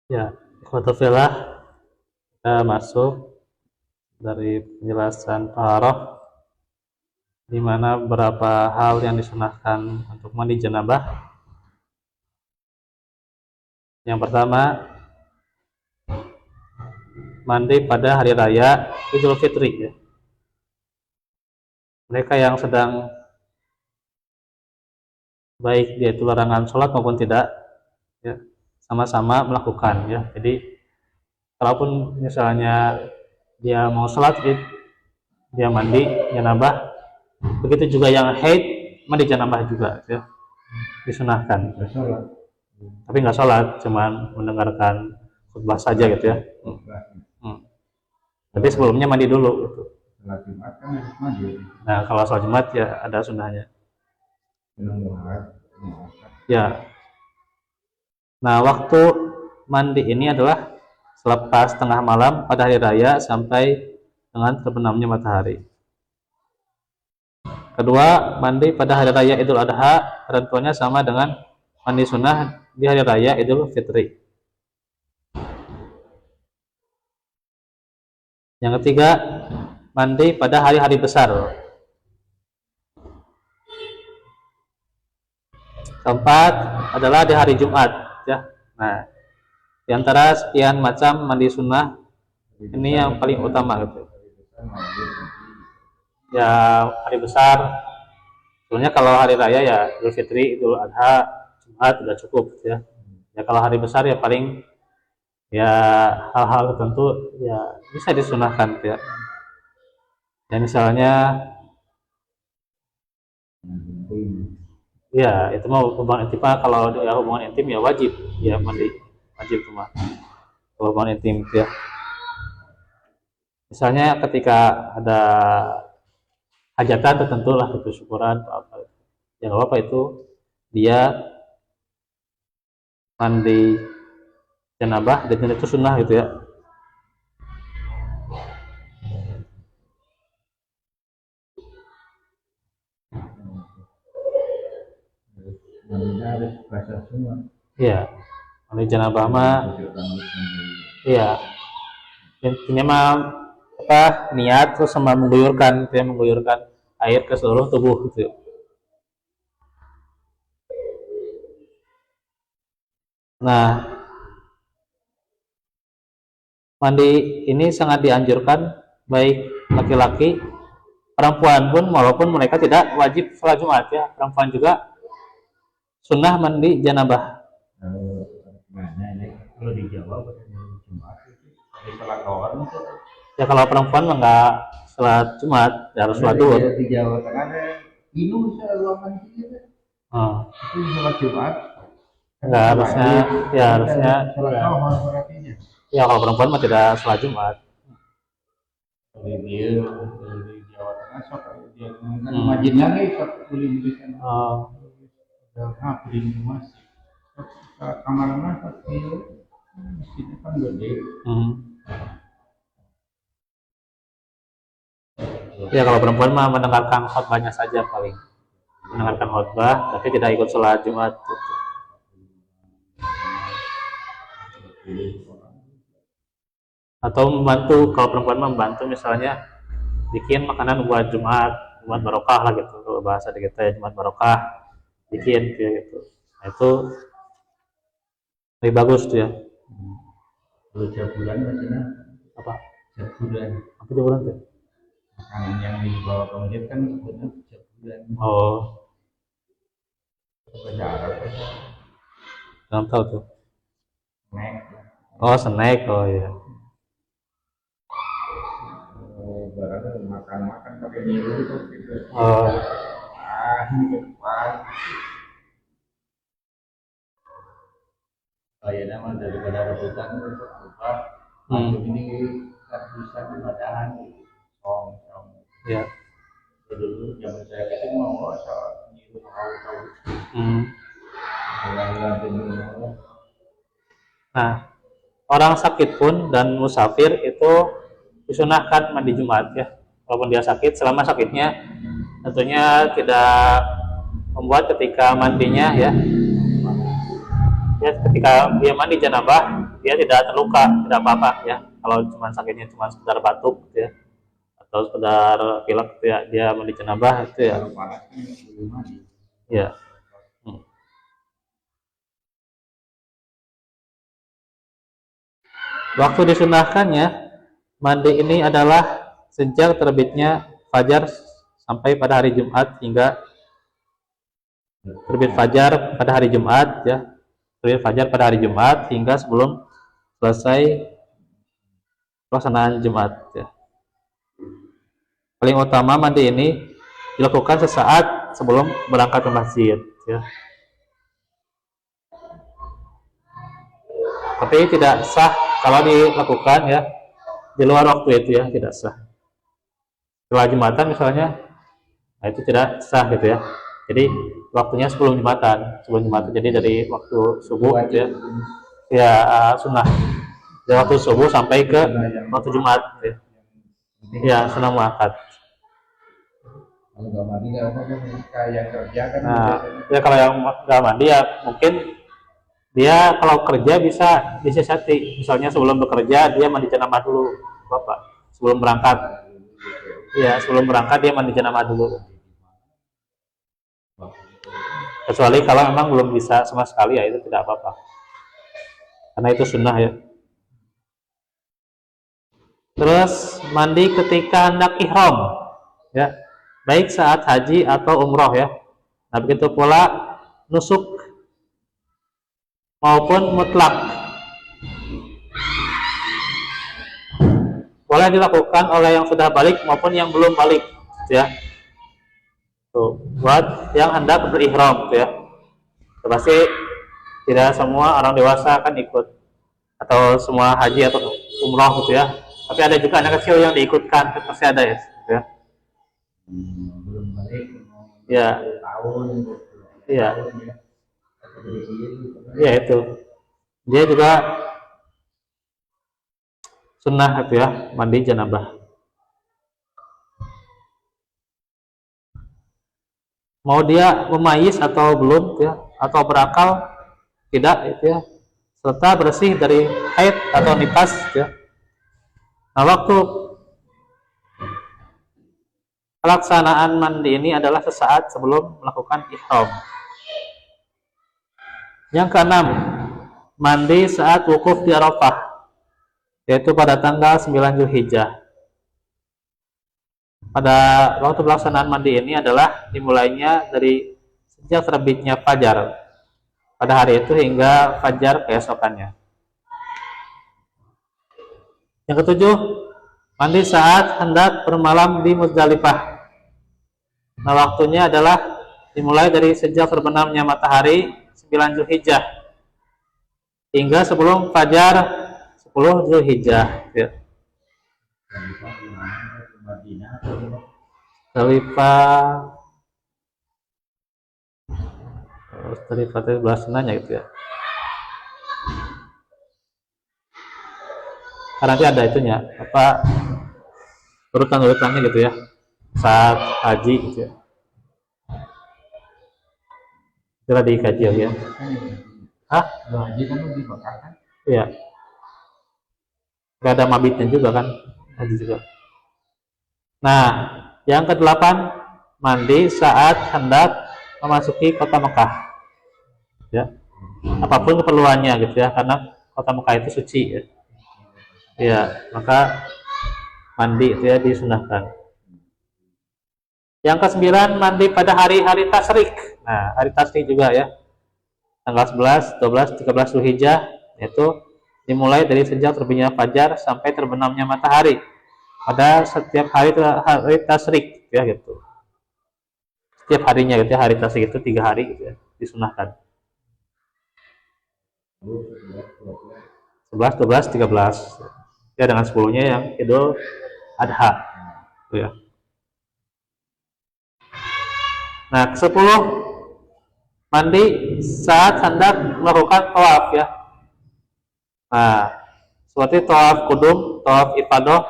Ya, ikhwatulillah, kita masuk dari penjelasan taharah di mana beberapa hal yang disunahkan untuk mandi janabah. Yang pertama, mandi pada hari raya Idul Fitri ya. Mereka yang sedang baik dia itu larangan sholat maupun tidak ya, sama-sama melakukan ya. Jadi kalaupun misalnya dia mau sholat dia mandi janabah, begitu juga yang haid mandi janabah juga ya, disunahkan. Tapi nggak sholat, cuman mendengarkan khutbah saja gitu ya. Tapi sebelumnya mandi dulu gitu. Nah kalau sholat Jumat ya ada sunnahnya ya. Nah waktu mandi ini adalah selepas tengah malam pada hari raya sampai dengan terbenamnya matahari. Kedua, mandi pada hari raya Idul Adha ketentuannya sama dengan mandi sunnah di hari raya Idul Fitri. Yang ketiga, mandi pada hari-hari besar. Keempat adalah di hari Jumat ya. Nah, di antara sekian macam mandi sunnah ini yang paling utama gitu. Ya hari besar. Sebenarnya kalau hari raya ya Idul Fitri, Idul Adha, Jumat sudah cukup ya. Ya kalau hari besar ya paling ya hal-hal tertentu ya bisa disunahkan ya. Ya misalnya ya itu mah hubungan intim, kalau ya hubungan intim ya wajib ya mandi, wajib itu mah hubungan intim ya. Misalnya ketika ada hajatan tertentu lah itu syukuran atau apa ya nggak apa itu dia mandi janabah dan itu sunnah gitu ya. Iya, mandi janabah mah iya intinya mah apa niat terus sama mengguyurkan gitu ya, mengguyurkan air ke seluruh tubuh gitu. Nah mandi ini sangat dianjurkan baik laki-laki, perempuan pun walaupun mereka tidak wajib sholat Jumat ya, perempuan juga sunnah mandi janabah. Kalau di Jawa Jumat itu sholat awal ya, kalau perempuan mah nggak sholat Jumat ya harus sholat duhur. Di Jawa Tengah ada minum ruangan gitu. Itu sholat Jumat enggak harusnya ya, harusnya ya kalau perempuan mah tidak sholat Jumat. Di Jawa Tengah sok dia majinnya nih sok beli sana. Beli mas kamar mas sini kan gede. Ya kalau perempuan mah mendengarkan khutbahnya saja paling, mendengarkan khutbah tapi tidak ikut sholat Jumat gitu. Atau membantu, kalau perempuan membantu misalnya bikin makanan buat Jumat barokah lah gitu, kalau bahasa di kita ya Jumat barokah bikin gitu. Nah, itu lebih bagus tuh ya. Kalau jabulan maksudnya apa? Jabulan. Apa jabulan tuh? Makanan yang dibawa ke masjid kan sebutnya jabulan. Oh. Bahasa Arab kan? Jangan tahu tuh. Snack. Oh snack, oh ya. Barangnya makan pakai minum gitu. Oh. Ini depan. Kayak nama daripada rebutan berubah. Ini bisa dimadahan. Ya. Dulu zaman saya kecil mau soal nyiru tahu. Nah, orang sakit pun dan musafir itu disunahkan mandi Jumat ya. Walaupun dia sakit, selama sakitnya tentunya tidak membuat ketika mandinya ya ketika dia mandi janabah dia tidak terluka, tidak apa-apa ya. Kalau cuma sakitnya cuma sekedar batuk gitu ya, atau sekedar pilek gitu ya, dia mandi janabah itu ya. Ya. Waktu disunahkannya mandi ini adalah sejak terbitnya fajar sampai pada hari Jumat, hingga terbit fajar pada hari Jumat ya. Terbit fajar pada hari Jumat hingga sebelum selesai pelaksanaan Jumat ya. Paling utama mandi ini dilakukan sesaat sebelum berangkat ke masjid ya. Tapi tidak sah kalau dilakukan ya di luar waktu itu ya, tidak sah. Setelah Jumatan misalnya, nah itu tidak sah gitu ya. Jadi waktunya sebelum Jumatan, jadi dari waktu subuh gitu ya. Ya sunnah dari waktu subuh sampai ke waktu Jumat ya. Ya sunnah muakkad. Kalau nggak mandi nggak apa-apa, kayak kerja kan. Nah, ya kalau yang nggak mandi ya mungkin dia kalau kerja bisa disiasati, misalnya sebelum bekerja dia mandi janabah dulu, Bapak, sebelum berangkat. Ya, sebelum berangkat dia mandi janabah dulu. Kecuali kalau memang belum bisa sama sekali ya itu tidak apa-apa. Karena itu sunnah ya. Terus mandi ketika hendak ihram ya, baik saat haji atau umroh ya. Nah, begitu pula nusuk maupun mutlak boleh dilakukan oleh yang sudah balik maupun yang belum balik ya. Tuh, buat yang hendak berihram ya. Pasti tidak semua orang dewasa akan ikut atau semua haji atau umroh gitu ya. Tapi ada juga anak kecil yang diikutkan, pasti ada ya. Belum balik. Ya. Tahun. Iya. Ya itu, dia juga sunnah itu ya, mandi janabah. Mau dia memayis atau belum ya, atau berakal tidak itu ya, serta bersih dari haid atau nifas ya. Nah, waktu pelaksanaan mandi ini adalah sesaat sebelum melakukan ihram. Yang keenam, mandi saat wukuf di Arafah, yaitu pada tanggal 9 Zulhijjah. Pada waktu pelaksanaan mandi ini adalah dimulainya dari sejak terbitnya fajar pada hari itu hingga fajar keesokannya. Yang ketujuh, mandi saat hendak bermalam di Muzdalifah. Nah, waktunya adalah dimulai dari sejak terbenamnya matahari 9 Zulhijjah hingga sebelum fajar 10 Zulhijjah ya. Muzdalifah itu belah senanya gitu ya. Karena nanti ada itunya apa urutan-urutannya gitu ya saat haji gitu ya. Sudah dikaji ya. Hah? Haji kan dibakar kan? Iya. Gak ada mabitnya juga kan haji juga. Nah, yang kedelapan, mandi saat hendak memasuki kota Mekah. Ya. Apapun keperluannya gitu ya, karena kota Mekah itu suci ya. Ya, maka mandi itu ya disunahkan. Yang kesembilan, mandi pada hari-hari tasyrik. Nah, hari tasyrik juga ya. Tanggal 11, 12, 13 Zulhijjah itu dimulai dari sejak terbitnya fajar sampai terbenamnya matahari pada setiap hari tasyrik ya gitu. Setiap harinya gitu ya, hari tasyrik itu 3 hari gitu ya, disunahkan. 11, 12, 13. Ya dengan 10-nya yang Idul Adha. Gitu ya. Nah, ke-10, mandi saat hendak melakukan tawaf ya. Nah, seperti tawaf kudum, tawaf ifadah,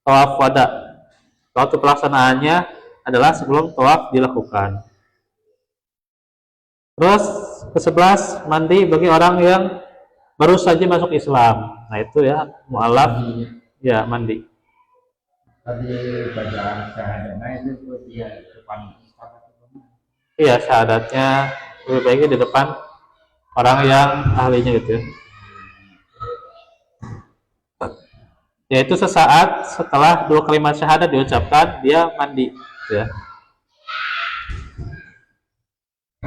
tawaf wada. Waktu pelaksanaannya adalah sebelum tawaf dilakukan. Terus ke-11, mandi bagi orang yang baru saja masuk Islam. Nah itu ya mualaf, ya mandi. Tadi bacaan syahadatnya itu dia depan ustaz. Iya, syahadatnya lebih baiknya di depan orang yang ahlinya gitu ya. Yaitu sesaat setelah 2 kalimat syahadat diucapkan dia mandi ya.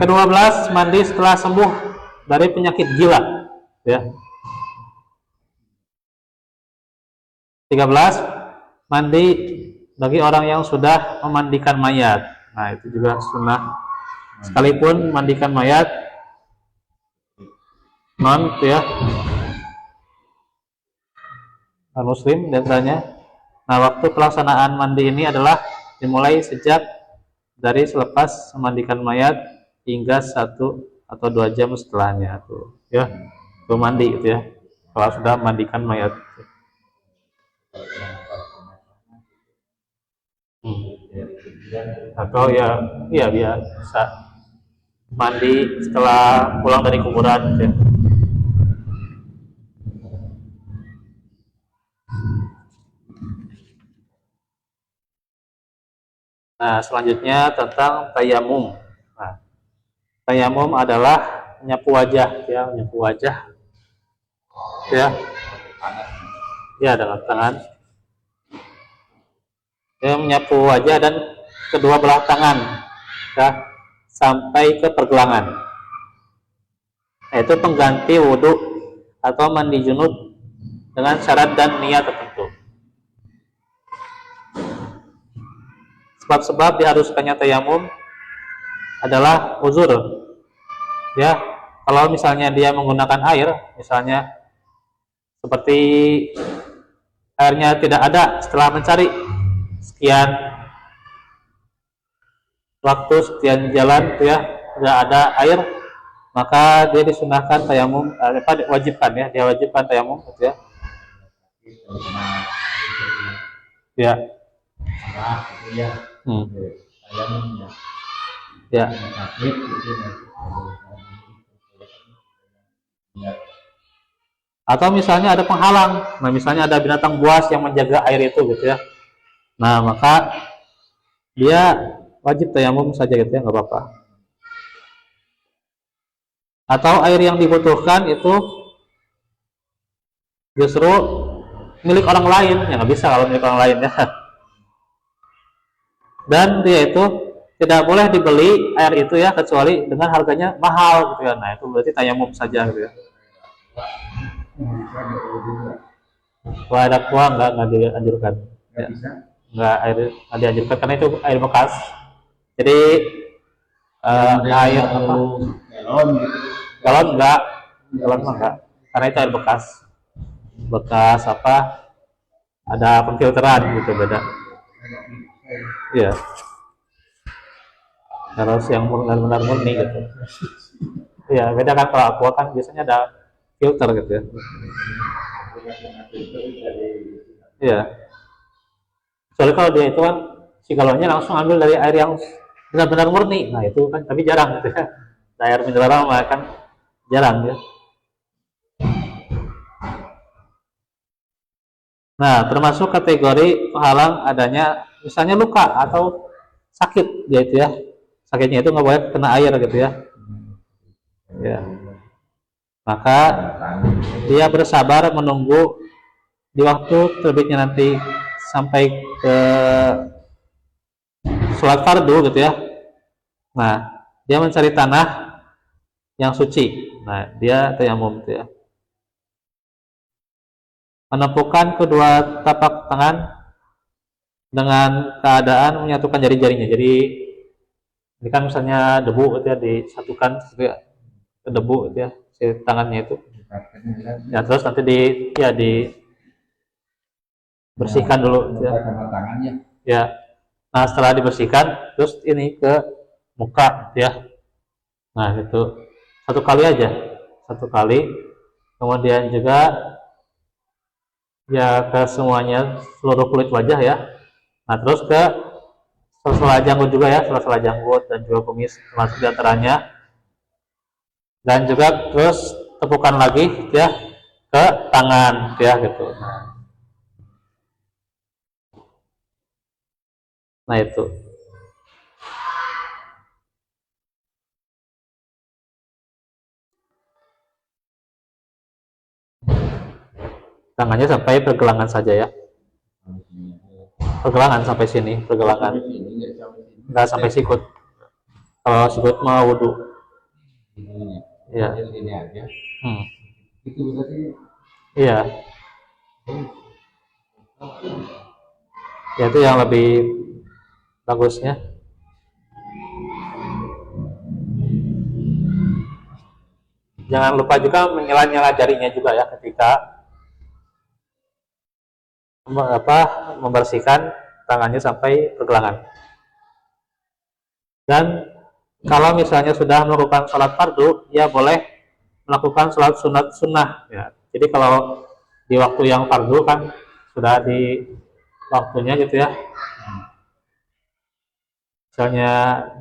Ke-12 mandi setelah sembuh dari penyakit gila ya. 13 mandi bagi orang yang sudah memandikan mayat. Nah itu juga sunnah, sekalipun mandikan mayat non ya muslim biasanya. Nah waktu pelaksanaan mandi ini adalah dimulai sejak dari selepas memandikan mayat hingga 1 atau 2 jam setelahnya tuh ya, tuh mandi itu ya kalau sudah memandikan mayat. Atau ya biasa mandi setelah pulang dari kuburan gitu ya. Nah selanjutnya tentang tayamum. Nah, tayamum adalah menyapu wajah ya, menyapu wajah ya, ya dengan tangan ya, menyapu wajah dan kedua belah tangan ya, sampai ke pergelangan. Nah, itu pengganti wudhu atau mandi junub dengan syarat dan niat tertentu. Sebab-sebab diharuskannya tayamum adalah uzur ya. Kalau misalnya dia menggunakan air, misalnya seperti airnya tidak ada setelah mencari sekian waktu, sekian jalan ya, tidak ada air, maka dia disunahkan tayamum, diwajibkan ya, dia wajibkan tayamum gitu ya. Ya. Ya. Atau misalnya ada penghalang, nah misalnya ada binatang buas yang menjaga air itu gitu ya, nah maka dia wajib tayamum saja gitu ya, nggak apa-apa. Atau air yang dibutuhkan itu justru milik orang lain, ya nggak bisa kalau milik orang lain ya. Dan dia itu tidak boleh dibeli air itu ya kecuali dengan harganya mahal gitu ya. Nah itu berarti tayamum saja gitu ya. Wah, ada kuah nggak dianjurkan ya. Nggak dianjurkan karena itu air bekas. Jadi air apa? Galon enggak karena itu air bekas apa, ada pemfilteran gitu, beda. Iya. Harus yang benar-benar murni gitu. Iya, beda kan, kalau aqua kan biasanya ada filter gitu ya. Iya. Soalnya kalau dia itu kan si galonnya langsung ambil dari air yang benar-benar murni. Nah, itu kan tapi jarang gitu ya. Nah, air mineral mah kan jarang ya. Nah, termasuk kategori penghalang adanya misalnya luka atau sakit gitu ya. Sakitnya itu nggak boleh kena air gitu ya. Ya. Maka dia bersabar menunggu di waktu terbitnya nanti sampai ke sholat fardu gitu ya. Nah, dia mencari tanah yang suci. Nah, dia tayamum gitu ya. Menepukkan kedua tapak tangan dengan keadaan menyatukan jari-jarinya. Jadi ini kan misalnya debu gitu ya, disatukan gitu ya, ke debu gitu ya, si tangannya itu. Ya terus nanti bersihkan dulu gitu ya. Ya. Nah, setelah dibersihkan terus ini ke muka gitu ya. Nah, itu satu kali aja. Satu kali. Kemudian juga ya ke semuanya, seluruh kulit wajah ya. Nah terus ke sela-sela janggut juga ya, sela-sela janggut dan juga kumis termasuk diantaranya. Dan juga terus tepukan lagi ya ke tangan ya gitu. Nah itu. Tangannya sampai pergelangan saja ya. Pergelangan sampai sini, pergelangan. Enggak sampai sikut. Kalau sikut mau wudhu. Ya. Ini aja. Itu berarti. Iya. Ya itu yang lebih bagusnya. Jangan lupa juga menyela-nyela jarinya juga ya ketika membersihkan tangannya sampai pergelangan. Dan kalau misalnya sudah melakukan sholat fardu, ya boleh melakukan sholat sunat sunnah. Ya. Jadi kalau di waktu yang fardu kan sudah di waktunya gitu ya. Misalnya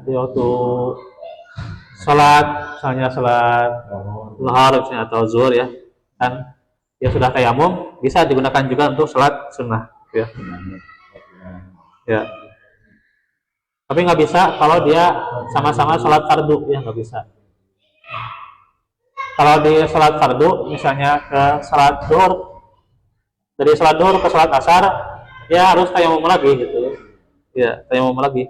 di waktu sholat, misalnya sholat zuhur atau zuhur ya, kan ya sudah tayamum, bisa digunakan juga untuk sholat sunnah ya. Ya. Tapi nggak bisa kalau dia sama-sama sholat fardu, ya nggak bisa. Kalau di sholat fardu, misalnya ke sholat zuhur, dari sholat zuhur ke sholat asar, ya harus tayamum lagi gitu. Ya, tayamum lagi.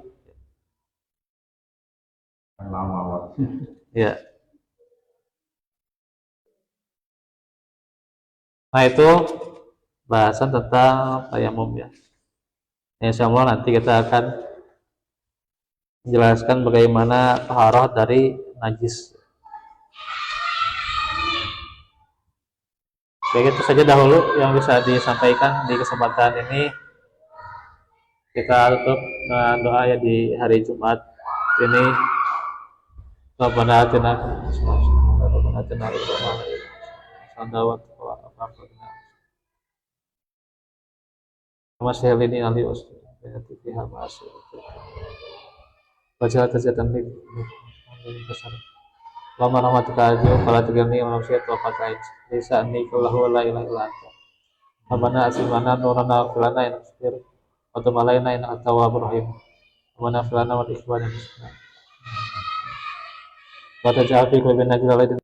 Ya. Nah itu bahasan tentang tayamum ya. Insya Allah nanti kita akan menjelaskan bagaimana taharah dari najis. Oke, itu saja dahulu yang bisa disampaikan di kesempatan ini. Kita tutup dengan doa ya di hari Jumat ini. Rabbana atina baca terjatan di besar. Lama rahmatika aja kalau tigani manusia tu apa kain. Bisa ni kalau la ilaha illa anta. Rabbana asimana nurana filana yang nasir. Atau malaina yang atawwabur rahim. Rabbana filana wa ikhwana muslimin. Wa taj'al fi qulubina ghillan